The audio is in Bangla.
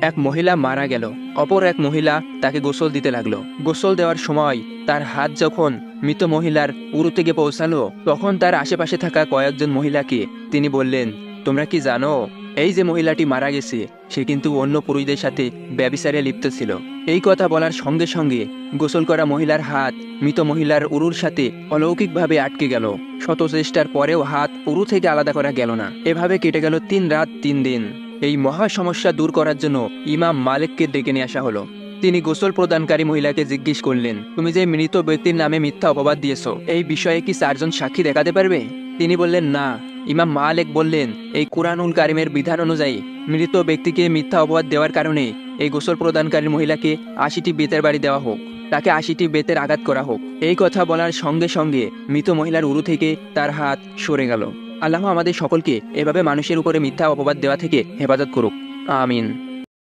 এক মহিলা মারা গেল। অপর এক মহিলা তাকে গোসল দিতে লাগলো। গোসল দেওয়ার সময় তার হাত যখন মৃত মহিলার উরু থেকে পৌঁছালো, তখন তার আশেপাশে থাকা কয়েকজন মহিলাকে তিনি বললেন, তোমরা কি জানো এই যে মহিলাটি মারা গেছে সে কিন্তু অন্য পুরুষদের সাথে ব্যভিচারে লিপ্ত ছিল। এই কথা বলার সঙ্গে সঙ্গে গোসল করা মহিলার হাত মৃত মহিলার উরুর সাথে অলৌকিকভাবে আটকে গেল। শত চেষ্টার পরেও হাত উরু থেকে আলাদা করা গেল না। এভাবে কেটে গেল 3 রাত 3 দিন। এই মহা সমস্যা দূর করার জন্য ইমাম মালিককে ডেকে নিয়ে আসা হলো। তিনি গোসল প্রদানকারী মহিলাকে জিজ্ঞেস করলেন, তুমি যে মৃত ব্যক্তির নামে মিথ্যা অপবাদ দিয়েছো, এই বিষয়ে কি 4 জন সাক্ষী দেখাতে পারবে? তিনি বললেন, না। ইমাম মালিক বললেন, এই কুরআনুল কারিমের বিধান অনুযায়ী মৃত ব্যক্তিকে মিথ্যা অপবাদ দেওয়ার কারণে এই গোসল প্রদানকারী মহিলাকে 80টি বেতের বাড়ি দেওয়া হোক, তাকে 80টি বেতের আঘাত করা হোক। এই কথা বলার সঙ্গে সঙ্গে মৃত মহিলার উরু থেকে তার হাত সরে গেল। আল্লাহ আমাদের সকলকে এভাবে মানুষের উপরে মিথ্যা অপবাদ দেওয়া থেকে হেফাজত করুক। আমিন।